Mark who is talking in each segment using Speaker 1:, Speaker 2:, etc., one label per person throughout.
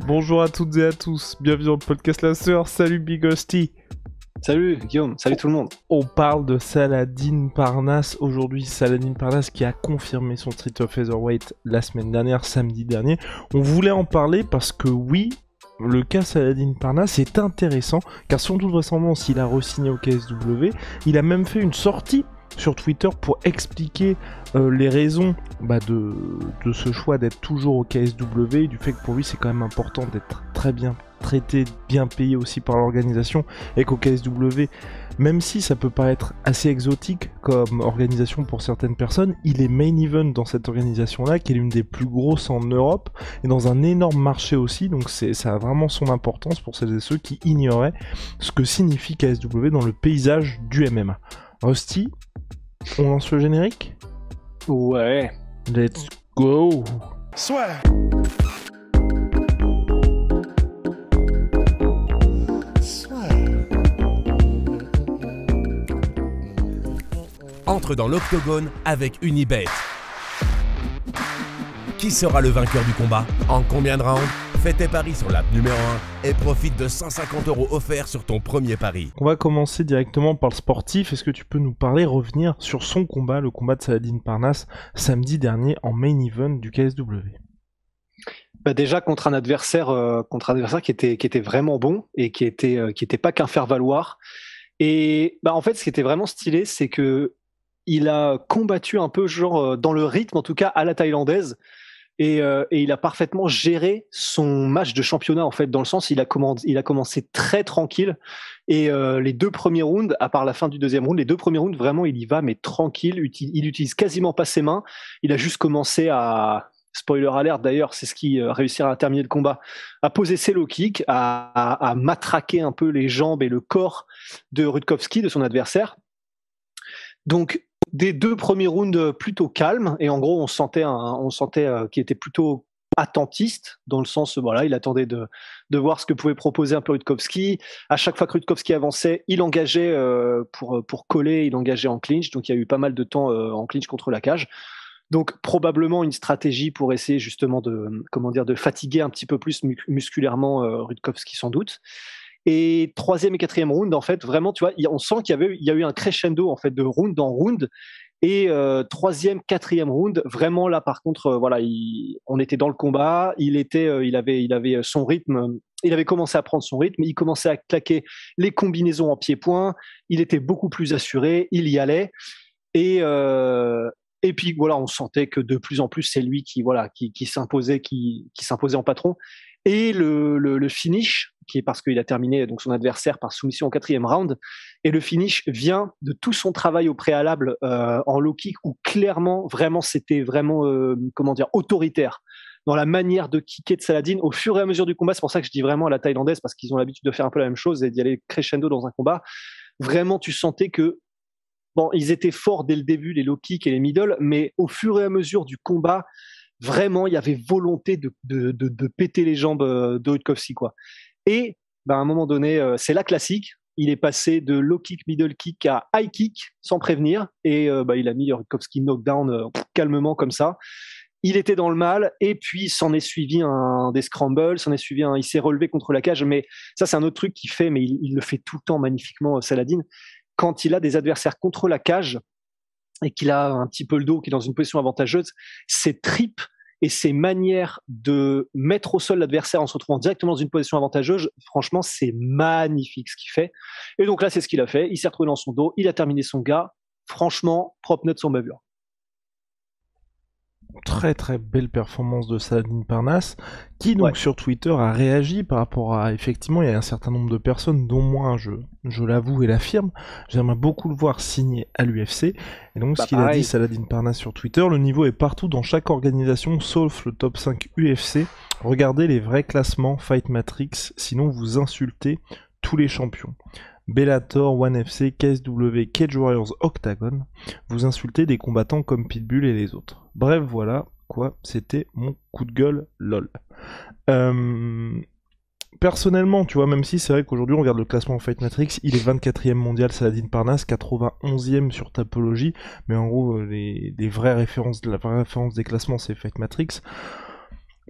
Speaker 1: Bonjour à toutes et à tous, bienvenue dans le podcast La Sœur, salut Big Hostie.
Speaker 2: Salut Guillaume, salut tout le monde.
Speaker 1: On parle de Saladin Parnasse aujourd'hui, Saladin Parnasse qui a confirmé son Street of Featherweight la semaine dernière, samedi dernier. On voulait en parler parce que oui, le cas Saladin Parnasse est intéressant, car selon toute vraisemblance, il a re-signé au KSW, il a même fait une sortie sur Twitter pour expliquer les raisons de ce choix d'être toujours au KSW, et du fait que pour lui c'est quand même important d'être très bien traité, bien payé aussi par l'organisation, et qu'au KSW, même si ça peut paraître assez exotique comme organisation pour certaines personnes, il est main event dans cette organisation-là, qui est l'une des plus grosses en Europe, et dans un énorme marché aussi, donc ça a vraiment son importance pour celles et ceux qui ignoraient ce que signifie KSW dans le paysage du MMA. Rusty, on lance le générique ?
Speaker 2: Ouais.
Speaker 1: Let's go.
Speaker 3: Soit.
Speaker 4: Entre dans l'octogone avec Unibet. Qui sera le vainqueur du combat? En combien de rounds? Fais tes paris sur l'app numéro 1 et profite de 150 € offerts sur ton premier pari.
Speaker 1: On va commencer directement par le sportif. Est-ce que tu peux nous parler, revenir sur son combat, le combat de Saladin Parnasse, samedi dernier en main event du KSW?
Speaker 2: Déjà contre un adversaire qui était vraiment bon et qui était pas qu'un faire-valoir. Et en fait, ce qui était vraiment stylé, c'est que il a combattu un peu genre dans le rythme, en tout cas à la thaïlandaise. Et il a parfaitement géré son match de championnat, en fait, dans le sens il a commencé très tranquille, et les deux premiers rounds, à part la fin du deuxième round, les deux premiers rounds, vraiment il y va mais tranquille, il utilise quasiment pas ses mains, il a juste commencé à, spoiler alert d'ailleurs, c'est ce qui réussira à terminer le combat, à poser ses low kicks, à matraquer un peu les jambes et le corps de Rutkowski, de son adversaire. Donc des deux premiers rounds plutôt calmes, et en gros on sentait qu'il était plutôt attentiste, dans le sens, voilà, il attendait de voir ce que pouvait proposer un peu Rutkowski. À chaque fois que Rutkowski avançait, il engageait pour coller, il engageait en clinch, donc il y a eu pas mal de temps en clinch contre la cage. Donc probablement une stratégie pour essayer justement de fatiguer un petit peu plus musculairement Rutkowski, sans doute. Et troisième et quatrième round, en fait, vraiment, tu vois, on sent qu'il y a eu un crescendo, en fait, de round en round. Et troisième, quatrième round, vraiment là, par contre, voilà, on était dans le combat. Il avait son rythme. Il avait commencé à prendre son rythme. Il commençait à claquer les combinaisons en pied-point. Il était beaucoup plus assuré. Il y allait. Et puis voilà, on sentait que de plus en plus, c'est lui qui s'imposait, qui s'imposait en patron. Et le finish, qui est parce qu'il a terminé donc son adversaire par soumission au quatrième round, et le finish vient de tout son travail au préalable en low kick, où clairement, vraiment, c'était vraiment autoritaire dans la manière de kicker de Saladin au fur et à mesure du combat. C'est pour ça que je dis vraiment à la thaïlandaise, parce qu'ils ont l'habitude de faire un peu la même chose et d'y aller crescendo dans un combat. Vraiment, tu sentais que ils étaient forts dès le début, les low kicks et les middle, mais au fur et à mesure du combat, vraiment, il y avait volonté de péter les jambes de Rutkowski, quoi. Et à un moment donné, c'est la classique. Il est passé de low kick, middle kick à high kick sans prévenir, et il a mis Rutkowski knockdown calmement comme ça. Il était dans le mal, et puis s'en est suivi des scrambles, il s'est relevé contre la cage. Mais ça, c'est un autre truc qu'il fait, mais il le fait tout le temps magnifiquement, Saladin. Quand il a des adversaires contre la cage et qu'il a un petit peu le dos, qui est dans une position avantageuse, ses tripes et ses manières de mettre au sol l'adversaire en se retrouvant directement dans une position avantageuse, franchement, c'est magnifique ce qu'il fait. Et donc là, c'est ce qu'il a fait. Il s'est retrouvé dans son dos, il a terminé son gars. Franchement, propre note sur bavure.
Speaker 1: Très très belle performance de Saladin Parnasse, qui donc sur Twitter a réagi par rapport à, effectivement, il y a un certain nombre de personnes, dont moi, je l'avoue et l'affirme, j'aimerais beaucoup le voir signer à l'UFC. Et donc ce qu'il a dit, Saladin Parnasse, sur Twitter: le niveau est partout dans chaque organisation sauf le top 5 UFC. Regardez les vrais classements Fight Matrix, sinon vous insultez tous les champions. Bellator, ONE FC, KSW, Cage Warriors, Octagon. Vous insultez des combattants comme Pitbull et les autres. Bref, voilà, quoi, c'était mon coup de gueule, lol. Personnellement, tu vois, même si c'est vrai qu'aujourd'hui on regarde le classement Fight Matrix, il est 24e mondial, Saladin Parnasse, 91e sur Tapology, mais en gros, la vraie référence des classements, c'est Fight Matrix.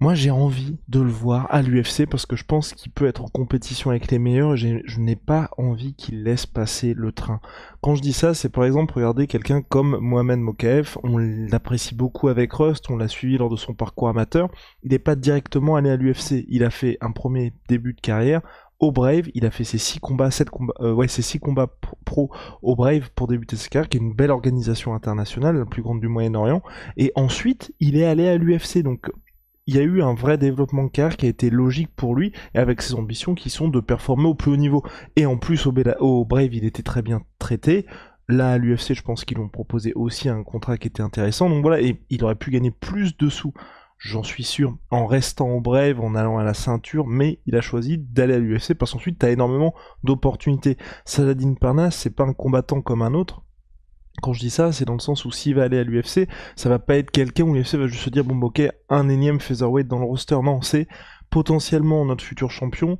Speaker 1: Moi, j'ai envie de le voir à l'UFC parce que je pense qu'il peut être en compétition avec les meilleurs. Je n'ai pas envie qu'il laisse passer le train. Quand je dis ça, c'est par exemple regarder quelqu'un comme Mohamed Mokaev. On l'apprécie beaucoup avec Rust, on l'a suivi lors de son parcours amateur. Il n'est pas directement allé à l'UFC. Il a fait un premier début de carrière au Brave. Il a fait ses 6 combats, ses 6 combats pro au Brave pour débuter sa carrière, qui est une belle organisation internationale, la plus grande du Moyen-Orient. Et ensuite, il est allé à l'UFC. Donc il y a eu un vrai développement de carrière qui a été logique pour lui, et avec ses ambitions qui sont de performer au plus haut niveau. Et en plus, au Brave, il était très bien traité. Là, à l'UFC, je pense qu'ils l'ont proposé aussi un contrat qui était intéressant. Donc voilà, et il aurait pu gagner plus de sous, j'en suis sûr, en restant au Brave, en allant à la ceinture, mais il a choisi d'aller à l'UFC parce qu'ensuite, t'as énormément d'opportunités. Saladin Parnasse, c'est pas un combattant comme un autre. Quand je dis ça, c'est dans le sens où s'il va aller à l'UFC, ça va pas être quelqu'un où l'UFC va juste se dire bon ok, un énième featherweight dans le roster. Non, c'est potentiellement notre futur champion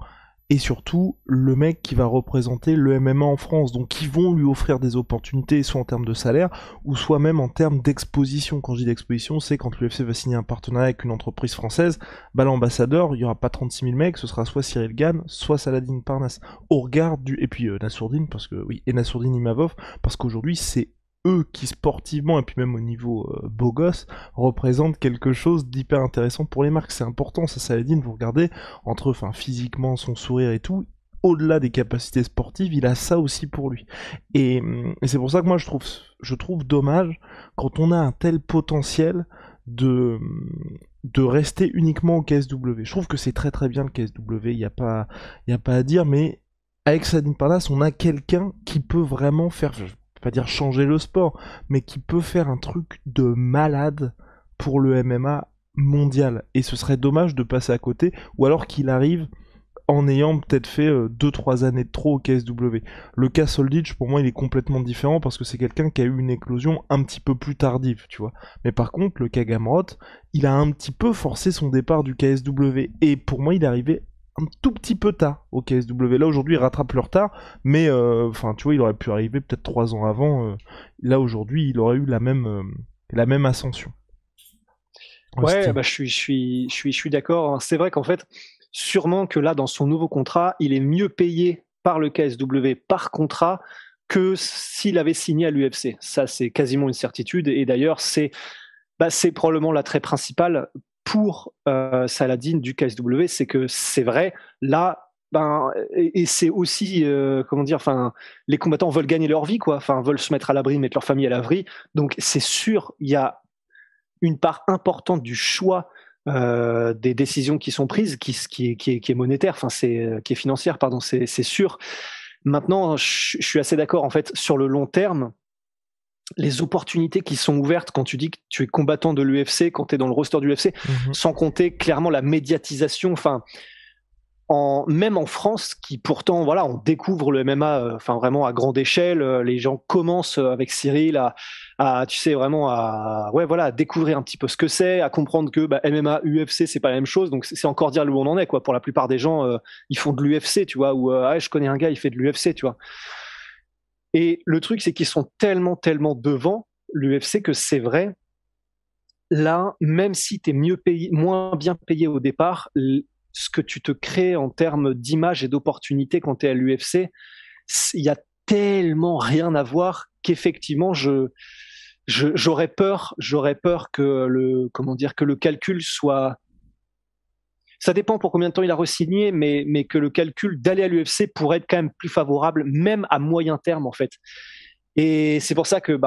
Speaker 1: et surtout le mec qui va représenter le MMA en France. Donc ils vont lui offrir des opportunités, soit en termes de salaire ou soit même en termes d'exposition. Quand je dis d'exposition, c'est quand l'UFC va signer un partenariat avec une entreprise française, bah l'ambassadeur, il y aura pas 36 000 mecs, ce sera soit Cyril Gane, soit Saladin Parnasse. Au regard du... Et puis Nassourdine, parce que oui, et Nassourdine Imavov, parce qu'aujourd'hui c'est eux qui sportivement et puis même au niveau beau gosse représentent quelque chose d'hyper intéressant pour les marques. C'est important, ça Saladin, vous regardez entre physiquement son sourire et tout, au-delà des capacités sportives, il a ça aussi pour lui. Et c'est pour ça que moi je trouve dommage quand on a un tel potentiel de rester uniquement au KSW. Je trouve que c'est très très bien le KSW, il y a pas à dire, mais avec Saladin Parnasse, on a quelqu'un qui peut vraiment faire, pas dire changer le sport, mais qui peut faire un truc de malade pour le MMA mondial. Et ce serait dommage de passer à côté, ou alors qu'il arrive en ayant peut-être fait 2-3 années de trop au KSW. Le cas Solditch, pour moi, il est complètement différent parce que c'est quelqu'un qui a eu une éclosion un petit peu plus tardive, tu vois. Mais par contre, le cas Gamrot, il a un petit peu forcé son départ du KSW. Et pour moi, il est arrivé un tout petit peu tard au KSW. Là aujourd'hui il rattrape le retard, mais tu vois, il aurait pu arriver peut-être 3 ans avant. Là aujourd'hui il aurait eu la même ascension.
Speaker 2: Ouais, bah, je suis d'accord. C'est vrai qu'en fait, sûrement que là, dans son nouveau contrat, il est mieux payé par le KSW par contrat que s'il avait signé à l'UFC. Ça, c'est quasiment une certitude. Et d'ailleurs, c'est probablement l'attrait principal pour Saladin du KSW, c'est que c'est vrai, là, et c'est aussi, les combattants veulent gagner leur vie, quoi, veulent se mettre à l'abri, mettre leur famille à l'abri. Donc, c'est sûr, il y a une part importante du choix des décisions qui sont prises, qui est monétaire, qui est financière, pardon, c'est sûr. Maintenant, je suis assez d'accord, en fait, sur le long terme, les opportunités qui sont ouvertes quand tu dis que tu es combattant de l'UFC, quand tu es dans le roster de l'UFC, sans compter clairement la médiatisation, même en France, qui pourtant, voilà, on découvre le MMA, vraiment à grande échelle. Les gens commencent avec Cyril à tu sais, vraiment à découvrir un petit peu ce que c'est, à comprendre que MMA, UFC, c'est pas la même chose. Donc c'est encore dire où on en est, quoi. Pour la plupart des gens, ils font de l'UFC, tu vois, ou je connais un gars, il fait de l'UFC, tu vois. Et le truc, c'est qu'ils sont tellement, tellement devant l'UFC que c'est vrai. Là, même si tu es moins bien payé au départ, ce que tu te crées en termes d'image et d'opportunités quand tu es à l'UFC, il y a tellement rien à voir qu'effectivement, j'aurais peur que le calcul soit... Ça dépend pour combien de temps il a re-signé, mais que le calcul d'aller à l'UFC pourrait être quand même plus favorable, même à moyen terme, en fait. Et c'est pour ça que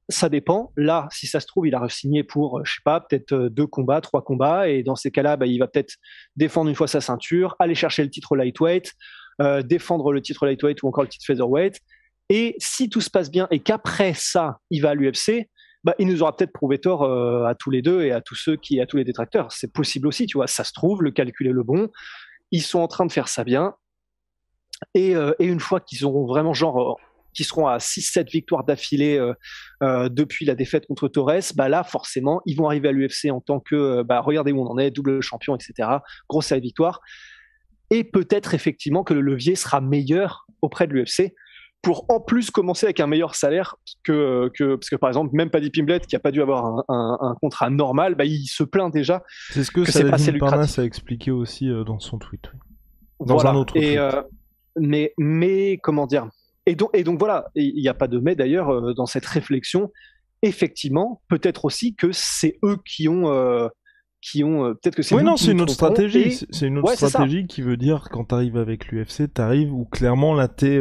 Speaker 2: ça dépend. Là, si ça se trouve, il a re-signé pour, je sais pas, peut-être 2 combats, 3 combats, et dans ces cas-là, il va peut-être défendre une fois sa ceinture, aller chercher le titre lightweight, défendre le titre lightweight ou encore le titre featherweight. Et si tout se passe bien et qu'après ça, il va à l'UFC, il nous aura peut-être prouvé tort à tous les deux et à tous les détracteurs. C'est possible aussi, tu vois. Ça se trouve, le calcul est le bon. Ils sont en train de faire ça bien. Et une fois qu'ils auront vraiment qui seront à 6-7 victoires d'affilée depuis la défaite contre Torres, là, forcément, ils vont arriver à l'UFC en tant que, regardez où on en est, double champion, etc. Grosse série de victoires. Et peut-être effectivement que le levier sera meilleur auprès de l'UFC. pour en plus commencer avec un meilleur salaire parce que par exemple, même Paddy Pimblett, qui a pas dû avoir un contrat normal, bah, il se plaint déjà.
Speaker 1: C'est ce que
Speaker 2: c'est pas assez
Speaker 1: Saladin Parnasse
Speaker 2: lucratif.
Speaker 1: a expliqué aussi dans son tweet. Oui. Dans
Speaker 2: Voilà.
Speaker 1: un autre tweet.
Speaker 2: Mais comment dire, et donc voilà, il n'y a pas de mais d'ailleurs dans cette réflexion. Effectivement, peut-être aussi que c'est eux qui ont peut-être que c'est
Speaker 1: Oui,
Speaker 2: nous
Speaker 1: non,
Speaker 2: qui
Speaker 1: c'est
Speaker 2: nous
Speaker 1: une autre
Speaker 2: trompons,
Speaker 1: stratégie.
Speaker 2: et
Speaker 1: C'est une autre
Speaker 2: ouais, c'est ça.
Speaker 1: stratégie qui veut dire quand t'arrives avec l'UFC, t'arrives où clairement là t'es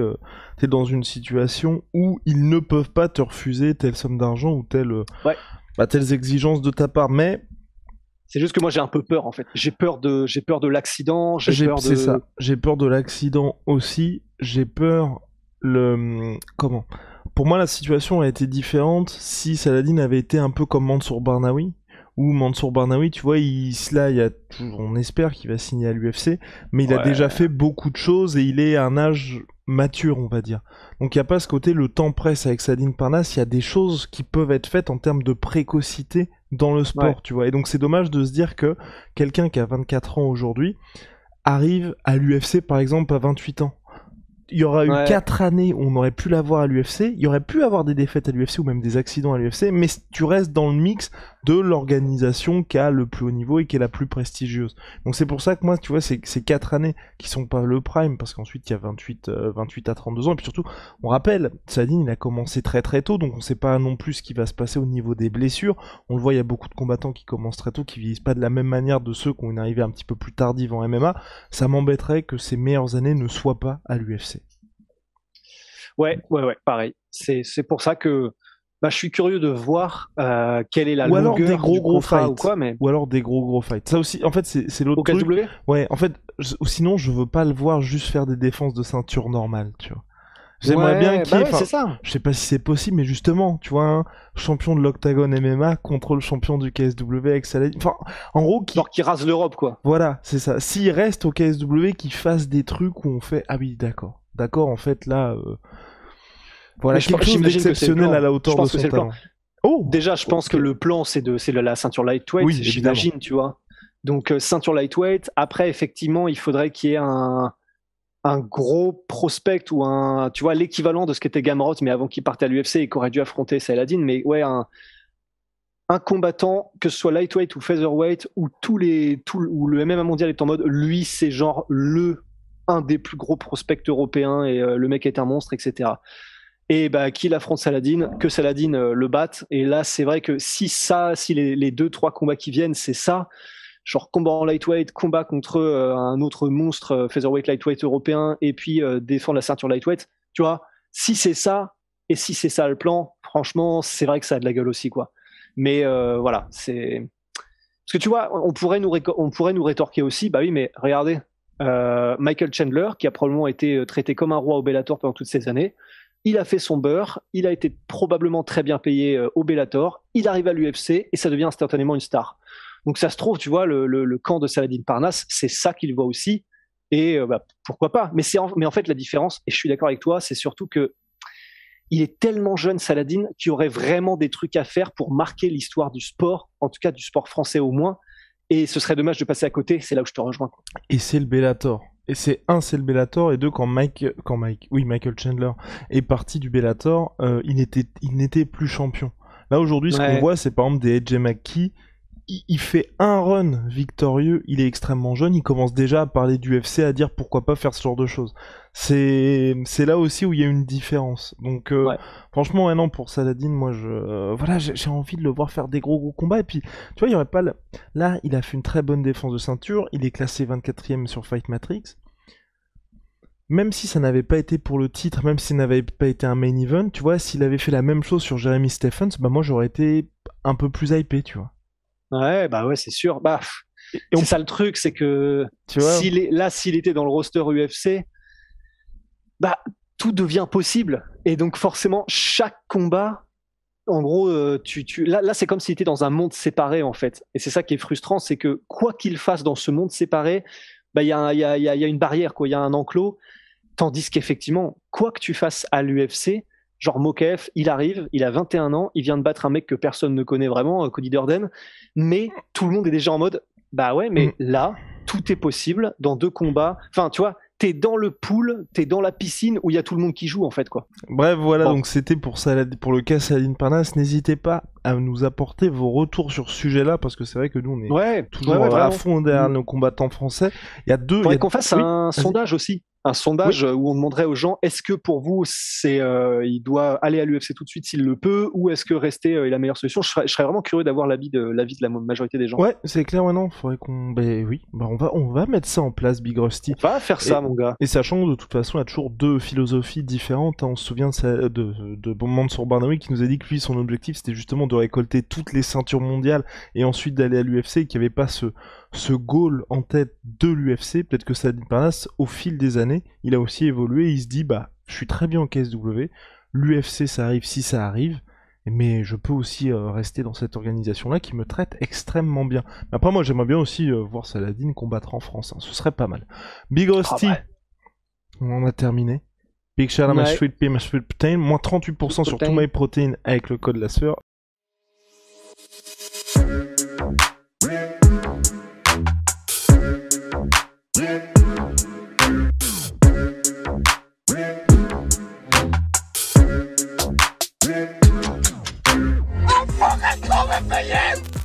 Speaker 1: dans une situation où ils ne peuvent pas te refuser telle somme d'argent ou telles exigences de ta part. Mais
Speaker 2: C'est juste que moi j'ai un peu peur en fait. J'ai peur de l'accident, j'ai peur
Speaker 1: c'est
Speaker 2: de.
Speaker 1: ça. J'ai peur de l'accident aussi. J'ai peur comment. Pour moi, la situation a été différente si Saladin avait été un peu comme Mansour Barnaoui. Où Mansour Barnaoui, tu vois, on espère qu'il va signer à l'UFC, mais il a
Speaker 2: Ouais.
Speaker 1: déjà fait beaucoup de choses et il est à un âge mature, on va dire. Donc il n'y a pas ce côté, le temps presse avec Saladin Parnasse, il y a des choses qui peuvent être faites en termes de précocité dans le sport,
Speaker 2: Ouais.
Speaker 1: tu vois. Et donc c'est dommage de se dire que quelqu'un qui a 24 ans aujourd'hui arrive à l'UFC, par exemple, à 28 ans. Il y aura eu
Speaker 2: Ouais.
Speaker 1: 4 années où on aurait pu l'avoir à l'UFC, il y aurait pu avoir des défaites à l'UFC ou même des accidents à l'UFC, mais tu restes dans le mix de l'organisation qui a le plus haut niveau et qui est la plus prestigieuse. Donc c'est pour ça que moi, tu vois, c'est ces 4 années qui sont pas le prime, parce qu'ensuite il y a 28 à 32 ans, et puis surtout, on rappelle, Saladin, il a commencé très très tôt, donc on sait pas non plus ce qui va se passer au niveau des blessures. On le voit, il y a beaucoup de combattants qui commencent très tôt, qui vieillissent pas de la même manière de ceux qui ont une arrivée un petit peu plus tardive en MMA. Ça m'embêterait que ces meilleures années ne soient pas à l'UFC.
Speaker 2: Ouais, pareil. C'est pour ça que bah, je suis curieux de voir quelle est la
Speaker 1: Ou alors des
Speaker 2: longueur du
Speaker 1: gros
Speaker 2: contrat
Speaker 1: fights.
Speaker 2: ou quoi, mais
Speaker 1: Ou alors des gros fights. Ça aussi, en fait, c'est
Speaker 2: au
Speaker 1: l'autre truc.
Speaker 2: KSW.
Speaker 1: Ouais, en fait, ou sinon, je veux pas le voir juste faire des défenses de ceinture normales, tu vois. J'aimerais bien qu'il y ait,
Speaker 2: ouais, c'est ça.
Speaker 1: je sais pas si c'est possible, mais justement, tu vois, un champion de l'Octagon MMA contre le champion du KSW avec Saladin. Enfin, en gros,
Speaker 2: Genre qui rase l'Europe, quoi.
Speaker 1: voilà, c'est ça. S'il reste au KSW, qu'il fasse des trucs où on fait, ah oui, d'accord, en fait, là, voilà,
Speaker 2: Mais
Speaker 1: quelque chose
Speaker 2: j'imagine que c'est le
Speaker 1: d'exceptionnel
Speaker 2: plan.
Speaker 1: à la
Speaker 2: Je
Speaker 1: hauteur de
Speaker 2: pense que
Speaker 1: son
Speaker 2: c'est le plan.
Speaker 1: talent. Oh,
Speaker 2: Déjà, je pense
Speaker 1: ok.
Speaker 2: que le plan, c'est la ceinture lightweight,
Speaker 1: Oui, évidemment.
Speaker 2: j'imagine, tu vois. Donc, ceinture lightweight. Après, effectivement, il faudrait qu'il y ait un gros prospect ou tu vois, l'équivalent de ce qu'était Gamrot, mais avant qu'il parte à l'UFC et qu'aurait dû affronter Saladin. Mais ouais, un combattant, que ce soit lightweight ou featherweight, ou ou le MMA mondial est en mode, lui, c'est genre un des plus gros prospects européens et le mec est un monstre, etc. Et bah, qu'il affronte Saladin, que Saladin le batte. Et là, c'est vrai que si les 2-3 combats qui viennent, c'est ça, genre combat en lightweight, combat contre un autre monstre featherweight lightweight européen, et puis défendre la ceinture lightweight, tu vois, si c'est ça, et si c'est ça le plan, franchement, c'est vrai que ça a de la gueule aussi, quoi. Mais voilà, c'est. Parce que tu vois, on pourrait nous rétorquer aussi, bah oui, mais regardez, Michael Chandler, qui a probablement été traité comme un roi au Bellator pendant toutes ces années, il a fait son beurre, il a été probablement très bien payé au Bellator, il arrive à l'UFC et ça devient instantanément une star. Donc ça se trouve, tu vois, le camp de Saladin Parnasse, c'est ça qu'il voit aussi, et bah, pourquoi pas. Mais en fait, la différence, et je suis d'accord avec toi, c'est surtout que il est tellement jeune, Saladin, qu'il y aurait vraiment des trucs à faire pour marquer l'histoire du sport, en tout cas du sport français au moins, et ce serait dommage de passer à côté, c'est là où je te rejoins.
Speaker 1: Et c'est le Bellator. Et c'est le Bellator, et deux, Michael Chandler est parti du Bellator, il n'était plus champion. Là, aujourd'hui, ce qu'on voit, c'est par exemple des AJ McKee, il fait un run victorieux, il est extrêmement jeune, il commence déjà à parler d'UFC, à dire pourquoi pas faire ce genre de choses. C'est là aussi où il y a une différence. Donc franchement, non, pour Saladin, moi voilà, j'ai envie de le voir faire des gros combats. Et puis, tu vois, il y aurait pas là, il a fait une très bonne défense de ceinture, il est classé 24e sur Fight Matrix. Même si ça n'avait pas été pour le titre, même si ça n'avait pas été un main event, tu vois, s'il avait fait la même chose sur Jeremy Stephens, bah moi j'aurais été un peu plus hypé, tu vois.
Speaker 2: Ouais, bah ouais, c'est sûr. Bah, c'est ça le truc, c'est que s'il était dans le roster UFC, bah tout devient possible. Et donc forcément, chaque combat, en gros, là c'est comme s'il était dans un monde séparé en fait. Et c'est ça qui est frustrant, c'est que quoi qu'il fasse dans ce monde séparé, bah il y a une barrière, quoi. Il y a un enclos. Tandis qu'effectivement, quoi que tu fasses à l'UFC, genre Mokaev, il arrive, il a 21 ans, il vient de battre un mec que personne ne connaît vraiment, Cody Durden, mais tout le monde est déjà en mode, bah ouais, mais là, tout est possible dans 2 combats. Enfin, tu vois, t'es dans le pool, t'es dans la piscine où il y a tout le monde qui joue en fait quoi.
Speaker 1: Bref, voilà,
Speaker 2: Bon.
Speaker 1: donc c'était pour le cas Saladin Parnasse. N'hésitez pas à nous apporter vos retours sur ce sujet-là, parce que c'est vrai que nous, on est
Speaker 2: Ouais,
Speaker 1: toujours
Speaker 2: ouais,
Speaker 1: à
Speaker 2: vraiment.
Speaker 1: fond derrière nos combattants français. Il y a deux...
Speaker 2: Faudrait qu'on fasse
Speaker 1: Oui,
Speaker 2: un
Speaker 1: vas-y.
Speaker 2: sondage aussi. Un sondage où on demanderait aux gens est-ce que pour vous il doit aller à l'UFC tout de suite s'il le peut, ou est-ce que rester est la meilleure solution. Je serais vraiment curieux d'avoir l'avis de la majorité des gens.
Speaker 1: Ouais, c'est clair, ouais, non, faudrait qu'on... Ben oui, bah on va mettre ça en place, Big Rusty.
Speaker 2: On va faire ça, mon gars.
Speaker 1: Et sachant que de toute façon, il y a toujours deux philosophies différentes. Hein. On se souvient de Mansour Barnaoui qui nous a dit que lui, son objectif, c'était justement de récolter toutes les ceintures mondiales et ensuite d'aller à l'UFC, et qu'il n'y avait pas ce goal en tête de l'UFC. Peut-être que Saladin Parnasse, au fil des années, il a aussi évolué. Il se dit, bah, je suis très bien en KSW. L'UFC, ça arrive si ça arrive. Mais je peux aussi rester dans cette organisation-là qui me traite extrêmement bien. Mais après, moi, j'aimerais bien aussi voir Saladin combattre en France. Hein. Ce serait pas mal. Big Rusty, on en a terminé. Big shout out my sweet pea, my sweet protein. Moins 38% sur tout my protein avec le code LASSEUR.
Speaker 3: I'm fucking coming for you!